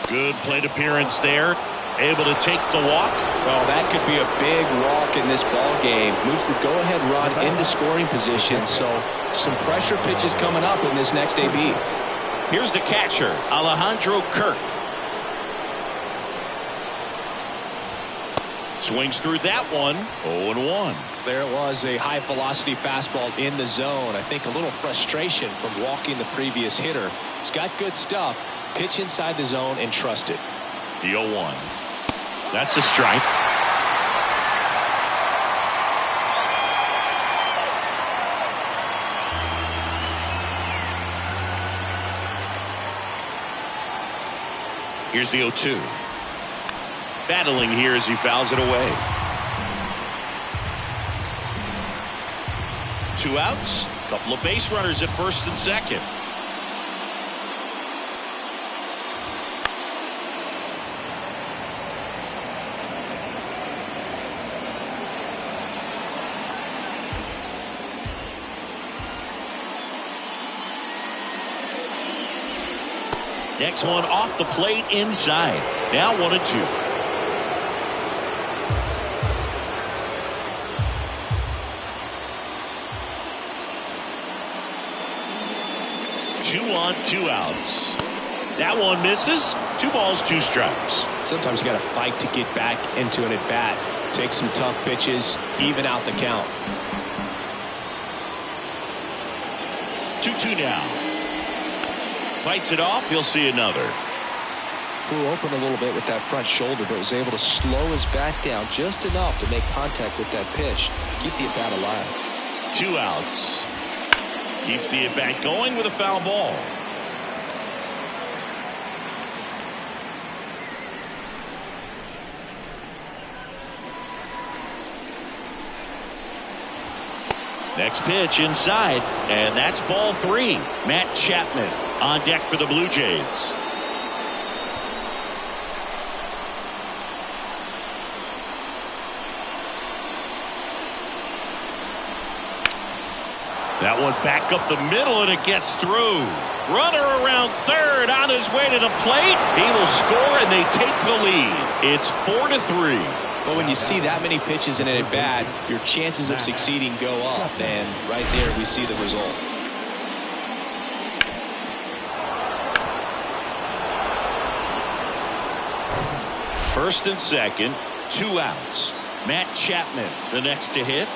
Good plate appearance there. Able to take the walk. Well, that could be a big walk in this ball game. Moves the go-ahead run into scoring position. So some pressure pitches coming up in this next AB. Here's the catcher, Alejandro Kirk. Swings through that one. 0-1. There it was, a high-velocity fastball in the zone. I think a little frustration from walking the previous hitter. He's got good stuff. Pitch inside the zone and trust it. The 0-1. That's a strike. Here's the 0-2. Battling here as he fouls it away. 2 outs. Couple of base runners at first and second. Next one off the plate inside. Now 1-2. Two on, 2 outs. That one misses. 2 balls, 2 strikes. Sometimes you got to fight to get back into an at-bat. Take some tough pitches, even out the count. 2-2 now. Fights it off. He'll see another. Flew open a little bit with that front shoulder, but was able to slow his back down just enough to make contact with that pitch. Keep the at-bat alive. 2 outs. Keeps the at-bat going with a foul ball. Next pitch inside, and that's ball 3. Matt Chapman on deck for the Blue Jays. That one back up the middle, and it gets through. Runner around third on his way to the plate. He will score, and they take the lead. It's 4-3. Well, when you see that many pitches in an at-bat, your chances of succeeding go up, and right there we see the result. First and second, 2 outs. Matt Chapman, the next to hit.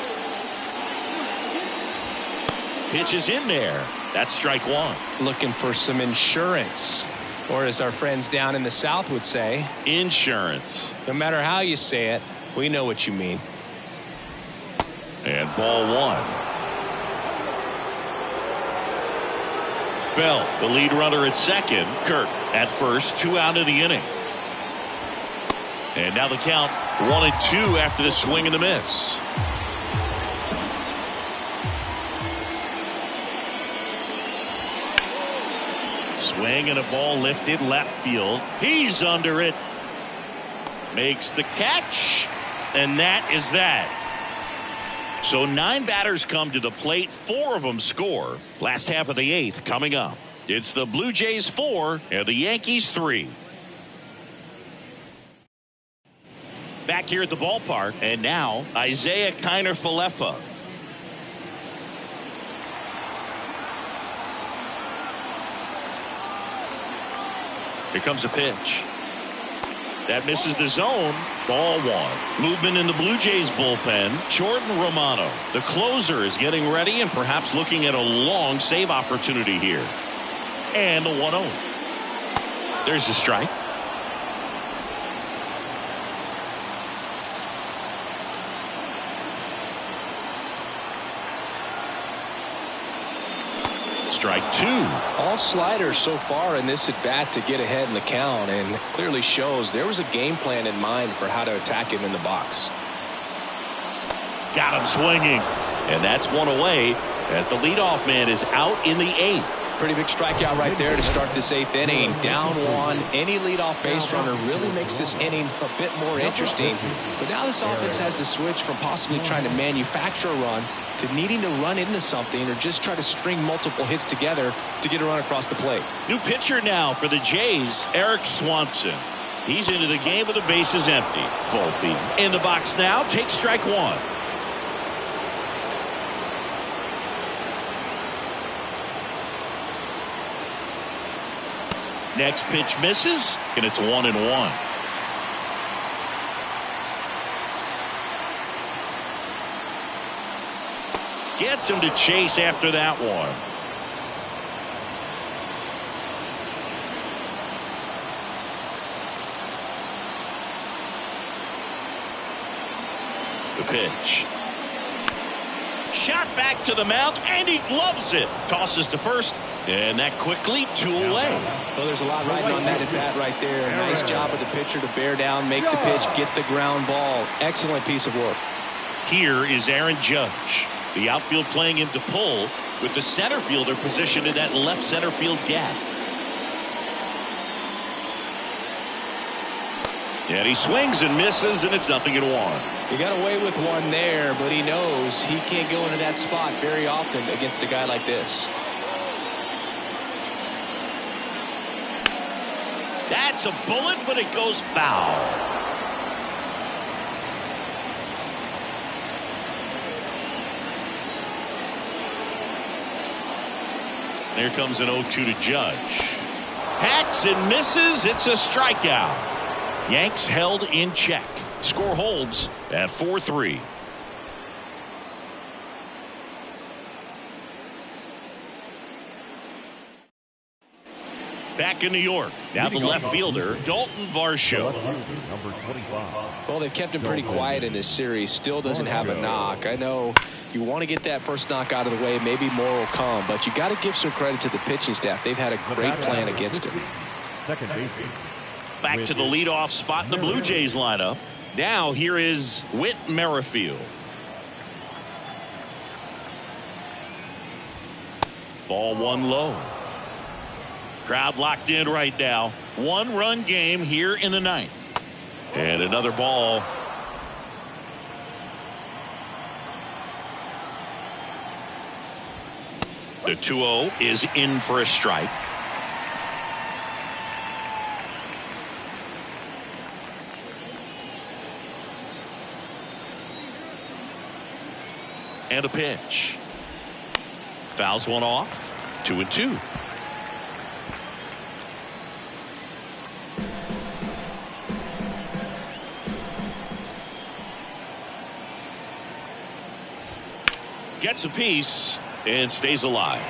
Pitch is in there. That's strike 1. Looking for some insurance, or as our friends down in the South would say, insurance. No matter how you say it, we know what you mean. And ball 1. Bell, the lead runner at second. Kirk at first, 2 out of the inning. And now the count 1-2 after the swing and the miss. Swing and a ball lifted left field. He's under it. Makes the catch. And that is that. So 9 batters come to the plate. 4 of them score. Last half of the 8th coming up. It's the Blue Jays 4 and the Yankees 3. Back here at the ballpark. And now Isaiah Kiner-Falefa. Here comes a pitch. That misses the zone. Ball 1. Movement in the Blue Jays bullpen. Jordan Romano, the closer, is getting ready and perhaps looking at a long save opportunity here. And the 1-0. There's the strike. Strike 2. All sliders so far in this at bat to get ahead in the count, and clearly shows there was a game plan in mind for how to attack him in the box. Got him swinging, and that's one away as the leadoff man is out in the 8th. Pretty big strikeout right there to start this 8th inning. Down 1. Any leadoff base runner really makes this inning a bit more interesting. But now this offense has to switch from possibly trying to manufacture a run to needing to run into something or just try to string multiple hits together to get a run across the plate. New pitcher now for the Jays, Eric Swanson. He's into the game with the bases empty. Volpe in the box now, takes strike 1. Next pitch misses, and it's 1-1. Gets him to chase after that one. The pitch. Shot back to the mound, and he gloves it. Tosses to first, and that quickly 2 away. Well, there's a lot riding on that at bat right there. Nice job of the pitcher to bear down, make the pitch, get the ground ball. Excellent piece of work. Here is Aaron Judge. The outfield playing him to pull with the center fielder positioned in that left center field gap. And he swings and misses, and it's 0-1. He got away with one there, but he knows he can't go into that spot very often against a guy like this. That's a bullet, but it goes foul. There comes an 0-2 to Judge. Hacks and misses. It's a strikeout. Yanks held in check. Score holds at 4-3. Back in New York. Now the left fielder, Dalton Varsho. Number 25. Well, they've kept him pretty quiet in this series. Still doesn't have a knock. I know you want to get that first knock out of the way. Maybe more will come, but you got to give some credit to the pitching staff. They've had a great plan against him. Second baseman. Back to the leadoff spot in the Blue Jays lineup. Now here is Whit Merrifield. Ball 1 low. Crowd locked in right now. 1-run game here in the 9th. And another ball. The 2-0 is in for a strike. And a pitch. Fouls one off. 2-2. Gets a piece and stays alive.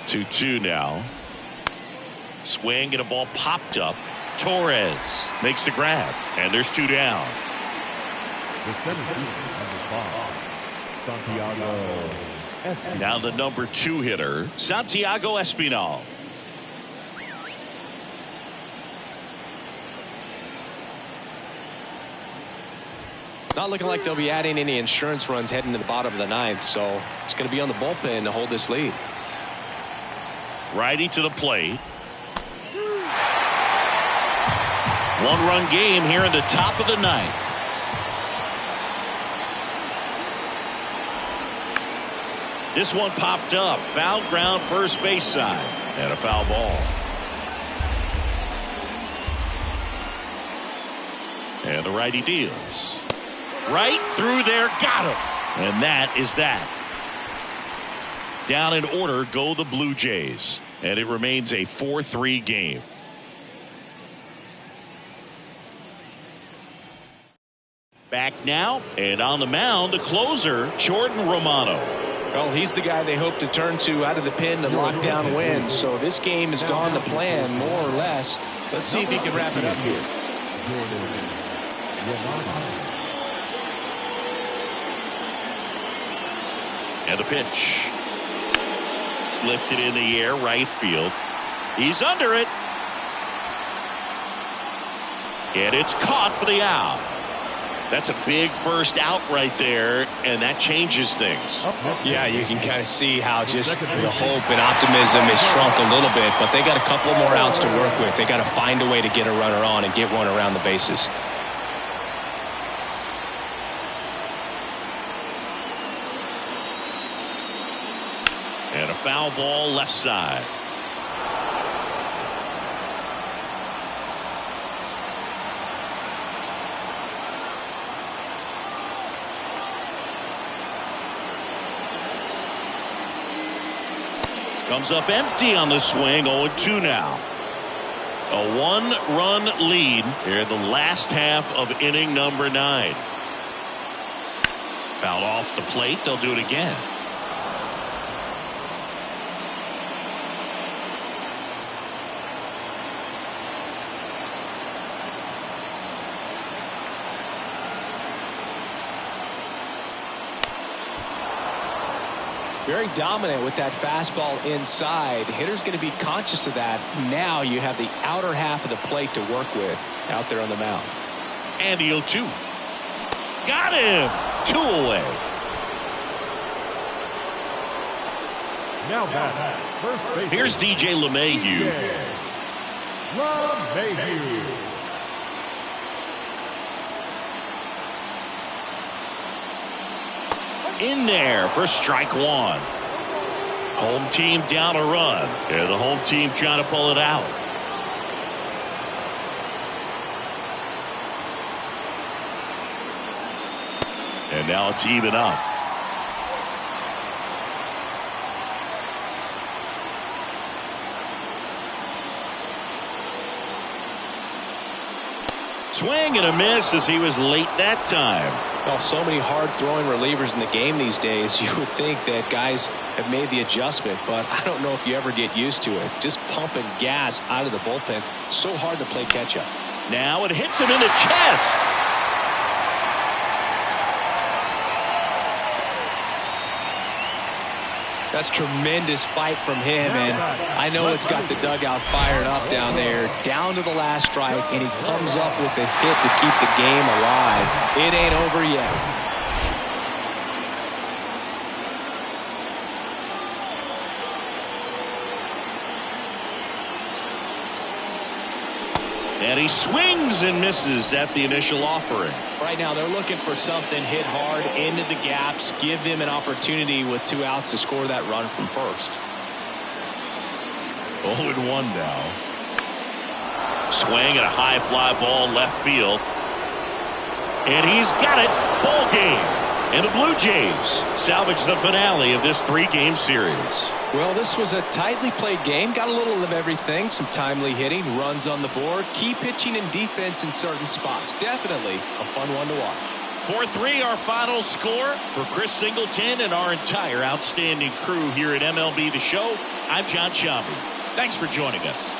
Two now. Swing and a ball popped up. Torres makes the grab, and there's 2 down. The center fielder, number 5, Santiago Espinal. Now the number 2 hitter, Santiago Espinal. Not looking like they'll be adding any insurance runs heading to the bottom of the 9th, so it's going to be on the bullpen to hold this lead. Righty to the plate. One-run game here in the top of the ninth. This one popped up. Foul ground first base side. And a foul ball. And the righty deals. Right through there. Got him. And that is that. Down in order go the Blue Jays. And it remains a 4-3 game. Back now, and on the mound, the closer, Jordan Romano. Well, he's the guy they hope to turn to out of the pen to lock down wins. So this game has gone to plan, more or less. Let's see if he can wrap it up here. And the pitch. Lifted in the air, right field. He's under it. And it's caught for the out. That's a big first out right there, and that changes things. Yeah, you can kind of see how just the hope and optimism has shrunk a little bit, but they got a couple more outs to work with. They got to find a way to get a runner on and get one around the bases. And a foul ball left side. Comes up empty on the swing. 0-2 now. A one-run lead here in the last half of inning number 9. Fouled off the plate. They'll do it again. Very dominant with that fastball inside. The hitter's going to be conscious of that. Now you have the outer half of the plate to work with out there on the mound. And the 0-2. Got him. 2 away. Now back. First base. Here's DJ LeMahieu. LeMahieu. In there for strike 1. Home team down a run. Yeah, the home team trying to pull it out. And now it's even up. Swing and a miss as he was late that time. Well, so many hard-throwing relievers in the game these days, you would think that guys have made the adjustment, but I don't know if you ever get used to it. Just pumping gas out of the bullpen, so hard to play catch-up. Now it hits him in the chest. That's tremendous fight from him, and I know it's got the dugout fired up down there, down to the last strike, and he comes up with a hit to keep the game alive. It ain't over yet. And he swings and misses at the initial offering. Right now they're looking for something hit hard into the gaps, give them an opportunity with 2 outs to score that run from first. 0-1 now. Swing and a high fly ball left field. And he's got it. Ball game. And the Blue Jays salvage the finale of this 3-game series. Well, this was a tightly played game. Got a little of everything. Some timely hitting, runs on the board, key pitching and defense in certain spots. Definitely a fun one to watch. 4-3 our final score. For Chris Singleton and our entire outstanding crew here at MLB The Show, I'm John Shambi. Thanks for joining us.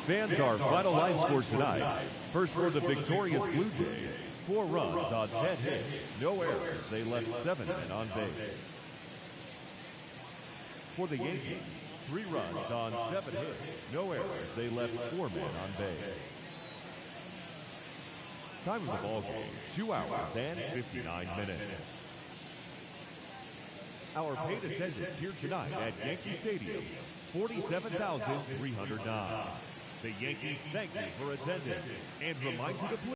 Fans, our final line score tonight. First for the victorious Blue Jays, 4 runs on 10 hits, no errors. They left 7 men on base. For the Yankees, 3 runs on 7 hits, no errors. They left 4 men on base. Time of the ball game, 2 hours and 59 minutes. Our paid attendance here tonight at Yankee Stadium, 47,309. The Yankees thank you for attending and remind you to please